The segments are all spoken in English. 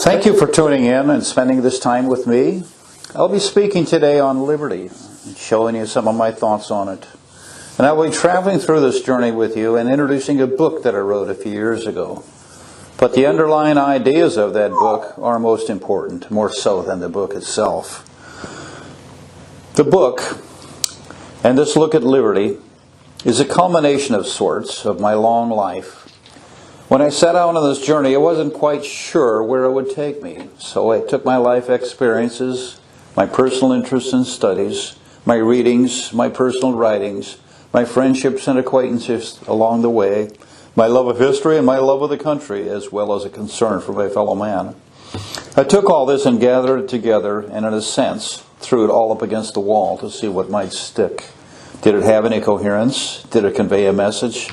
Thank you for tuning in and spending this time with me. I'll be speaking today on liberty, showing you some of my thoughts on it. And I will be traveling through this journey with you and introducing a book that I wrote a few years ago. But the underlying ideas of that book are most important, more so than the book itself. The book, and this look at liberty, is a culmination of sorts of my long life. When I set out on this journey, I wasn't quite sure where it would take me. So I took my life experiences, my personal interests and studies, my readings, my personal writings, my friendships and acquaintances along the way, my love of history and my love of the country, as well as a concern for my fellow man. I took all this and gathered it together, and in a sense, threw it all up against the wall to see what might stick. Did it have any coherence? Did it convey a message?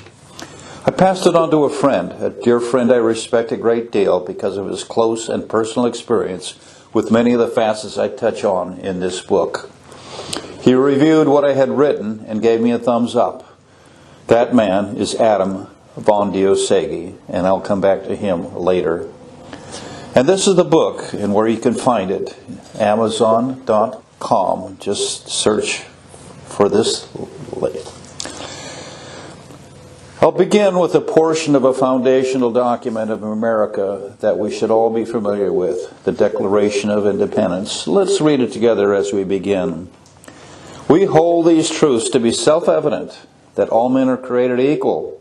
I passed it on to a friend, a dear friend I respect a great deal because of his close and personal experience with many of the facets I touch on in this book. He reviewed what I had written and gave me a thumbs up. That man is Adam von Diosegi, and I'll come back to him later. And this is the book, and where you can find it, Amazon.com. Just search for this. I'll begin with a portion of a foundational document of America that we should all be familiar with, the Declaration of Independence. Let's read it together as we begin. We hold these truths to be self-evident, that all men are created equal,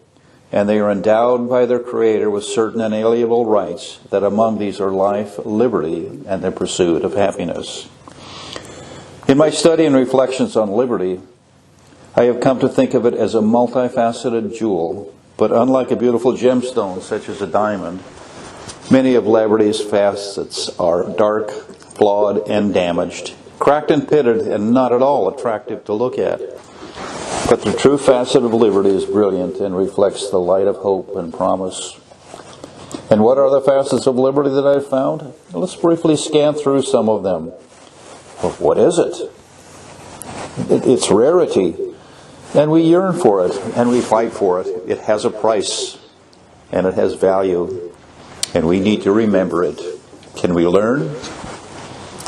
and they are endowed by their Creator with certain inalienable rights, that among these are life, liberty, and the pursuit of happiness. In my study and reflections on liberty, I have come to think of it as a multifaceted jewel, but unlike a beautiful gemstone such as a diamond, many of liberty's facets are dark, flawed, and damaged, cracked and pitted, and not at all attractive to look at. But the true facet of liberty is brilliant and reflects the light of hope and promise. And what are the facets of liberty that I've found? Let's briefly scan through some of them. Well, what is it? It's rarity. And we yearn for it, and we fight for it. It has a price, and it has value, and we need to remember it. Can we learn?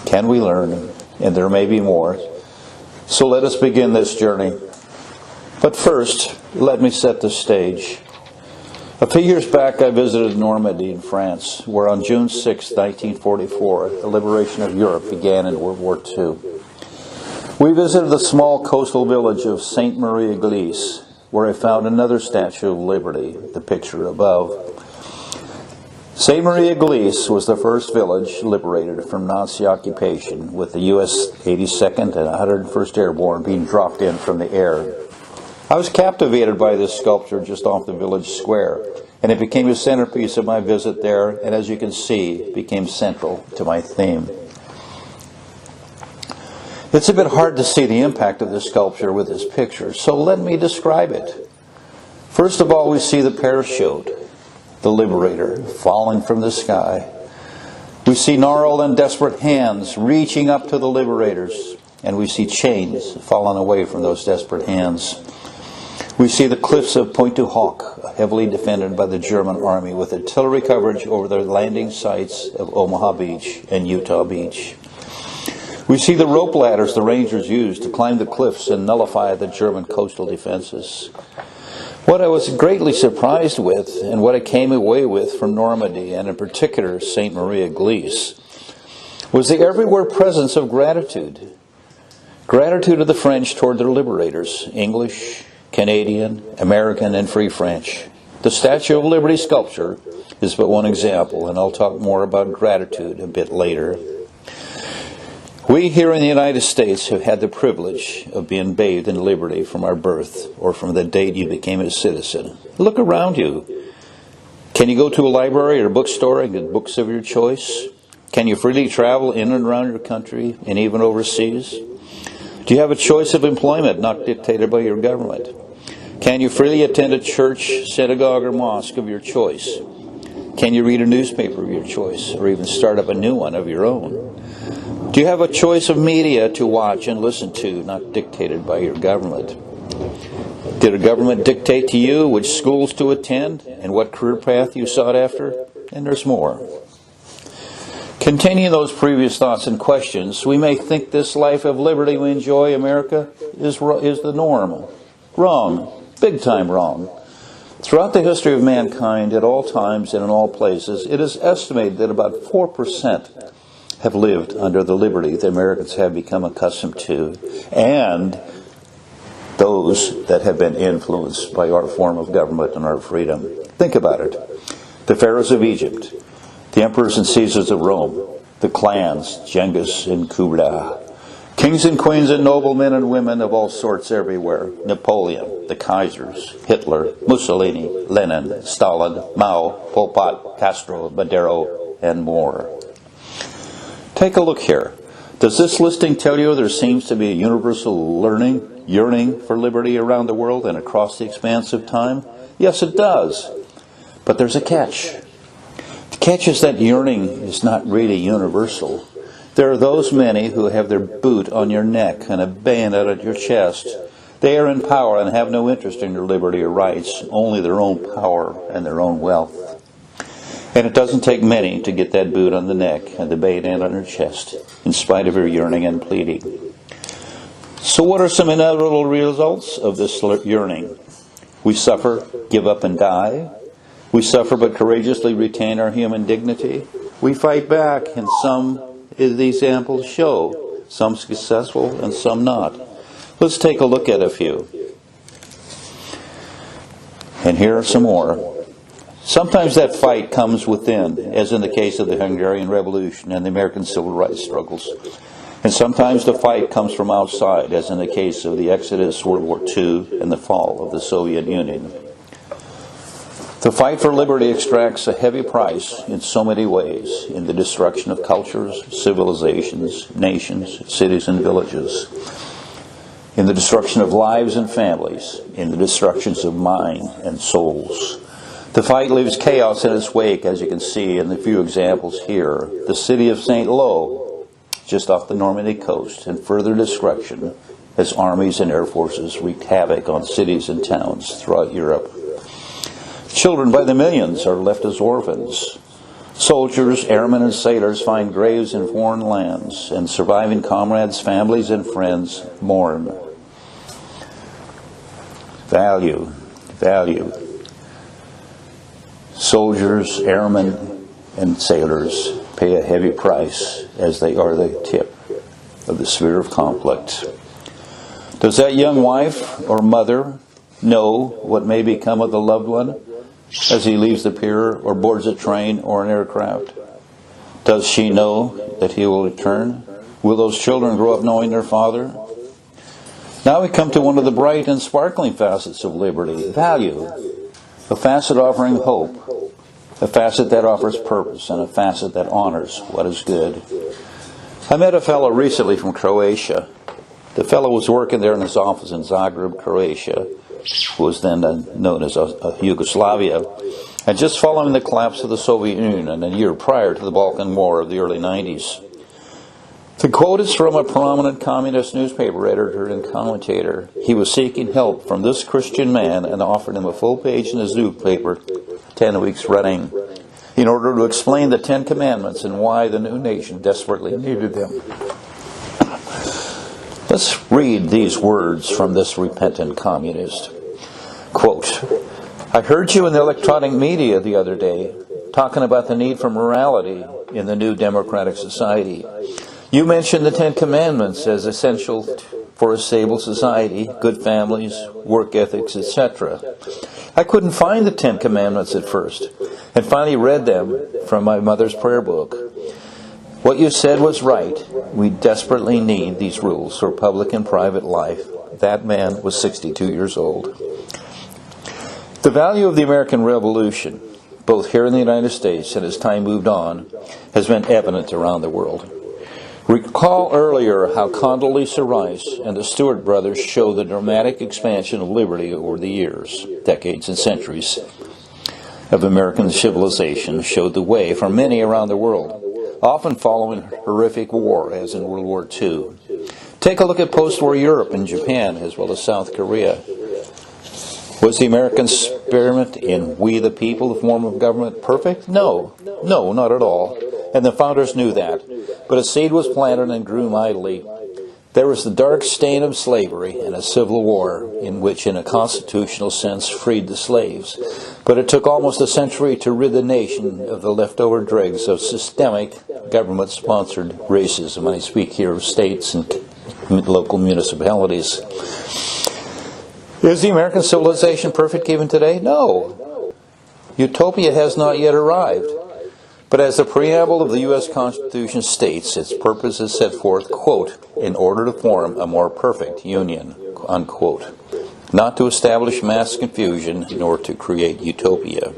Can we learn? And there may be more. So let us begin this journey. But first, let me set the stage. A few years back, I visited Normandy in France, where on June 6, 1944, the liberation of Europe began in World War II. We visited the small coastal village of Sainte Marie-Église, where I found another Statue of Liberty, the picture above. Sainte Marie-Église was the first village liberated from Nazi occupation, with the U.S. 82nd and 101st Airborne being dropped in from the air. I was captivated by this sculpture just off the village square, and it became a centerpiece of my visit there, and as you can see, became central to my theme. It's a bit hard to see the impact of this sculpture with this picture, so let me describe it. First of all, we see the parachute, the liberator, falling from the sky. We see gnarled and desperate hands reaching up to the liberators, and we see chains falling away from those desperate hands. We see the cliffs of Pointe du Hoc, heavily defended by the German army, with artillery coverage over the landing sites of Omaha Beach and Utah Beach. We see the rope ladders the Rangers used to climb the cliffs and nullify the German coastal defenses. What I was greatly surprised with, and what I came away with from Normandy, and in particular Sainte Marie-Église, was the everywhere presence of gratitude. Gratitude of the French toward their liberators, English, Canadian, American, and Free French. The Statue of Liberty sculpture is but one example, and I'll talk more about gratitude a bit later. We here in the United States have had the privilege of being bathed in liberty from our birth, or from the date you became a citizen. Look around you. Can you go to a library or a bookstore and get books of your choice? Can you freely travel in and around your country and even overseas? Do you have a choice of employment not dictated by your government? Can you freely attend a church, synagogue, or mosque of your choice? Can you read a newspaper of your choice, or even start up a new one of your own? Do you have a choice of media to watch and listen to, not dictated by your government? Did a government dictate to you which schools to attend and what career path you sought after? And there's more. Containing those previous thoughts and questions, we may think this life of liberty we enjoy, America, is the norm. Wrong. Big time wrong. Throughout the history of mankind, at all times and in all places, it is estimated that about 4% have lived under the liberty that Americans have become accustomed to, and those that have been influenced by our form of government and our freedom. Think about it. The pharaohs of Egypt, the emperors and Caesars of Rome, the clans, Genghis and Kublai, kings and queens and noblemen and women of all sorts everywhere, Napoleon, the Kaisers, Hitler, Mussolini, Lenin, Stalin, Mao, Pol Pot, Castro, Madero, and more. Take a look here. Does this listing tell you there seems to be a universal yearning for liberty around the world and across the expanse of time? Yes, it does. But there's a catch. The catch is that yearning is not really universal. There are those many who have their boot on your neck and a bayonet at your chest. They are in power and have no interest in your liberty or rights, only their own power and their own wealth. And it doesn't take many to get that boot on the neck and the bayonet on your chest, in spite of your yearning and pleading. So what are some inevitable results of this yearning? We suffer, give up, and die. We suffer but courageously retain our human dignity. We fight back, and some of the examples show, some successful and some not. Let's take a look at a few. And here are some more. Sometimes that fight comes within, as in the case of the Hungarian Revolution and the American Civil Rights struggles. And sometimes the fight comes from outside, as in the case of the Exodus, World War II, and the fall of the Soviet Union. The fight for liberty extracts a heavy price in so many ways, in the destruction of cultures, civilizations, nations, cities, and villages, in the destruction of lives and families, in the destructions of mind and souls. The fight leaves chaos in its wake, as you can see in the few examples here. The city of St. Lo, just off the Normandy coast, and further destruction as armies and air forces wreak havoc on cities and towns throughout Europe. Children by the millions are left as orphans. Soldiers, airmen, and sailors find graves in foreign lands, and surviving comrades, families, and friends mourn. Value. Soldiers, airmen, and sailors pay a heavy price as they are the tip of the sphere of conflict. Does that young wife or mother know what may become of the loved one as he leaves the pier or boards a train or an aircraft? Does she know that he will return? Will those children grow up knowing their father? Now we come to one of the bright and sparkling facets of liberty, value. A facet offering hope, a facet that offers purpose, and a facet that honors what is good. I met a fellow recently from Croatia. The fellow was working there in his office in Zagreb, Croatia, who was then known as Yugoslavia, and just following the collapse of the Soviet Union and a year prior to the Balkan War of the early 90s. The quote is from a prominent communist newspaper editor and commentator. He was seeking help from this Christian man and offered him a full page in his newspaper 10 weeks running in order to explain the 10 Commandments and why the new nation desperately needed them. Let's read these words from this repentant communist. Quote, I heard you in the electronic media the other day talking about the need for morality in the new democratic society. You mentioned the 10 Commandments as essential for a stable society, good families, work ethics, etc. I couldn't find the 10 Commandments at first, and finally read them from my mother's prayer book. What you said was right. We desperately need these rules for public and private life. That man was 62 years old. The value of the American Revolution, both here in the United States and as time moved on, has been evident around the world. Recall earlier how Condoleezza Rice and the Stewart brothers show the dramatic expansion of liberty over the years, decades and centuries of American civilization showed the way for many around the world, often following horrific war, as in World War II. Take a look at post-war Europe and Japan, as well as South Korea. Was the American experiment in we the people, the form of government, perfect? No, not at all. and the founders knew that. But a seed was planted and grew mightily. There was the dark stain of slavery and a civil war in which, in a constitutional sense, freed the slaves. But it took almost a century to rid the nation of the leftover dregs of systemic government-sponsored racism. And I speak here of states and local municipalities. Is the American civilization perfect even today? No. Utopia has not yet arrived. But as the preamble of the U.S. Constitution states, its purpose is set forth, quote, in order to form a more perfect union, unquote. Not to establish mass confusion, nor to create utopia.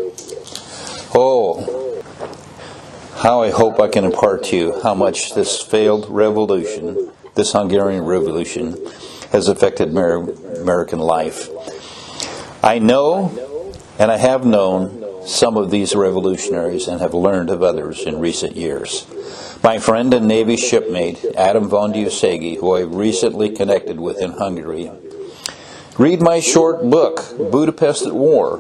Oh, how I hope I can impart to you how much this failed revolution, this Hungarian Revolution, has affected American life. I know, and I have known, some of these revolutionaries and have learned of others in recent years. My friend and Navy shipmate, Adam von Diosegi, who I recently connected with in Hungary, read my short book, Budapest at War,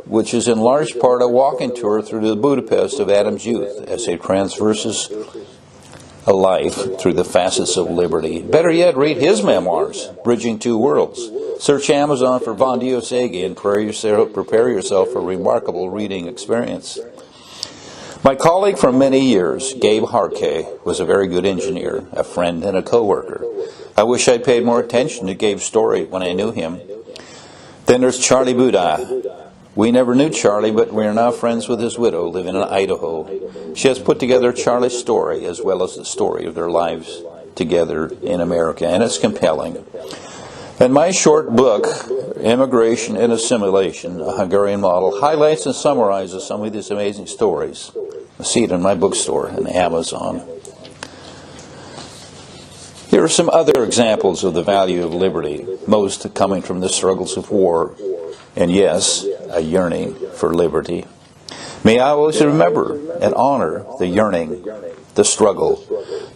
which is in large part a walking tour through the Budapest of Adam's youth as he traverses a life through the facets of liberty. Better yet, read his memoirs, Bridging Two Worlds. Search Amazon for von Diosegi and prepare yourself for a remarkable reading experience. My colleague for many years, Gabe Harke, was a very good engineer, a friend and a co-worker. I wish I'd paid more attention to Gabe's story when I knew him. Then there's Charlie Buda. We never knew Charlie, but we are now friends with his widow living in Idaho. She has put together Charlie's story as well as the story of their lives together in America, and it's compelling. And my short book, Immigration and Assimilation, a Hungarian Model, highlights and summarizes some of these amazing stories. I see it in my bookstore and Amazon. Here are some other examples of the value of liberty, most coming from the struggles of war, and yes, a yearning for liberty. May I always remember and honor the yearning, the struggle,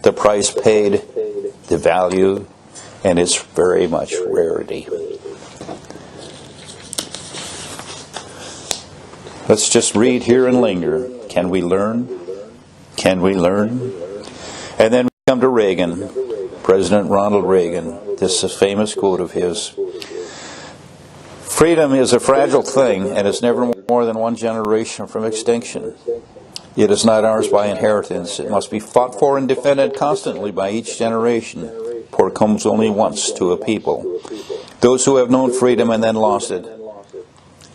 the price paid, the value, and its very much rarity. Let's just read here and linger. Can we learn? Can we learn? And then we come to Reagan, President Ronald Reagan. This is a famous quote of his. Freedom is a fragile thing, and it's never more than one generation from extinction. It is not ours by inheritance. It must be fought for and defended constantly by each generation, for it comes only once to a people. Those who have known freedom and then lost it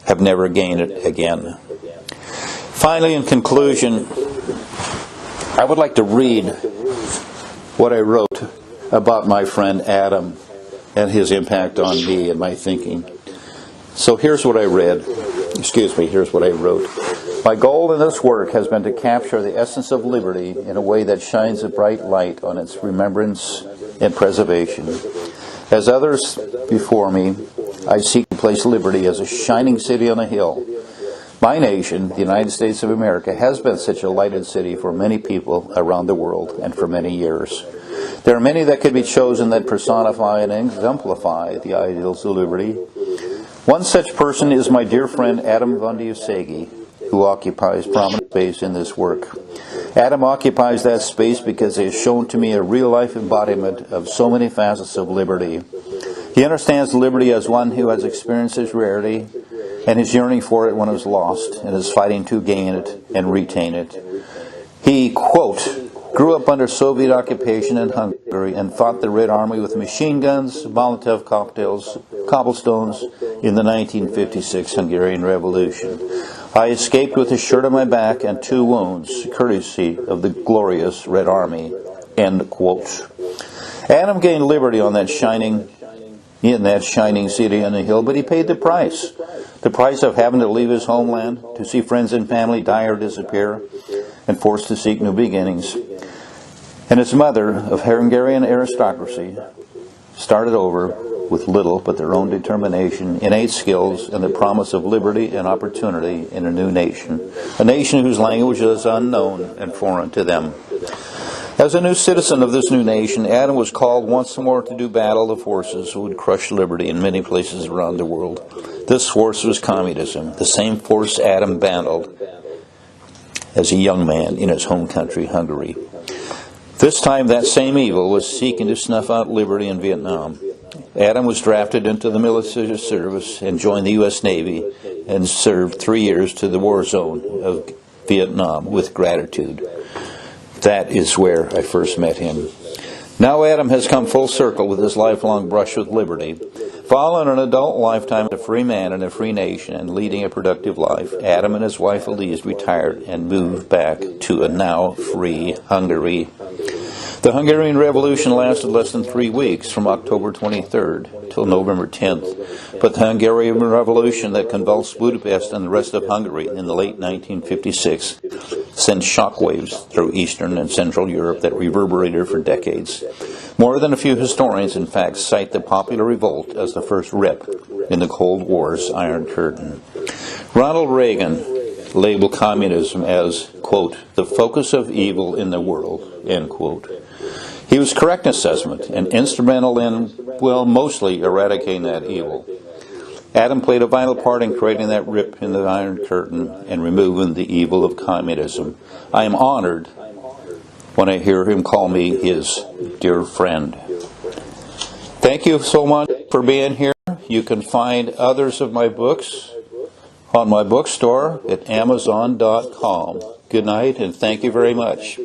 have never gained it again. Finally, in conclusion, I would like to read what I wrote about my friend Adam and his impact on me and my thinking. So here's what I read. Here's what I wrote. My goal in this work has been to capture the essence of liberty in a way that shines a bright light on its remembrance and preservation. As others before me, I seek to place liberty as a shining city on a hill. My nation, the United States of America, has been such a lighted city for many people around the world and for many years. There are many that could be chosen that personify and exemplify the ideals of liberty. One such person is my dear friend Adam von Diosegi, who occupies prominent space in this work. Adam occupies that space because he has shown to me a real-life embodiment of so many facets of liberty. He understands liberty as one who has experienced its rarity and is yearning for it when it is lost and is fighting to gain it and retain it. He, quote, grew up under Soviet occupation in Hungary and fought the Red Army with machine guns, Molotov cocktails, cobblestones in the 1956 Hungarian Revolution. I escaped with a shirt on my back and 2 wounds, courtesy of the glorious Red Army. End quote. Adam gained liberty in that shining city on the hill, but he paid the price. The price of having to leave his homeland, to see friends and family die or disappear, and forced to seek new beginnings. And his mother, of Hungarian aristocracy, started over with little but their own determination, innate skills, and the promise of liberty and opportunity in a new nation, a nation whose language is unknown and foreign to them. As a new citizen of this new nation, Adam was called once more to do battle the forces who would crush liberty in many places around the world. This force was communism, the same force Adam battled as a young man in his home country, Hungary. This time, that same evil was seeking to snuff out liberty in Vietnam. Adam was drafted into the military service and joined the U.S. Navy and served 3 years to the war zone of Vietnam with gratitude. That is where I first met him. Now Adam has come full circle with his lifelong brush with liberty. Following an adult lifetime as a free man in a free nation and leading a productive life, Adam and his wife Elise retired and moved back to a now free Hungary. The Hungarian Revolution lasted less than 3 weeks, from October 23rd till November 10th. But the Hungarian Revolution that convulsed Budapest and the rest of Hungary in the late 1956 sent shockwaves through Eastern and Central Europe that reverberated for decades. More than a few historians, in fact, cite the popular revolt as the first rip in the Cold War's Iron Curtain. Ronald Reagan labeled communism as, quote, the focus of evil in the world, end quote. He was correct in assessment and instrumental in, well, mostly eradicating that evil. Adam played a vital part in creating that rip in the Iron Curtain and removing the evil of communism. I am honored when I hear him call me his dear friend. Thank you so much for being here. You can find others of my books on my bookstore at Amazon.com. Good night, and thank you very much.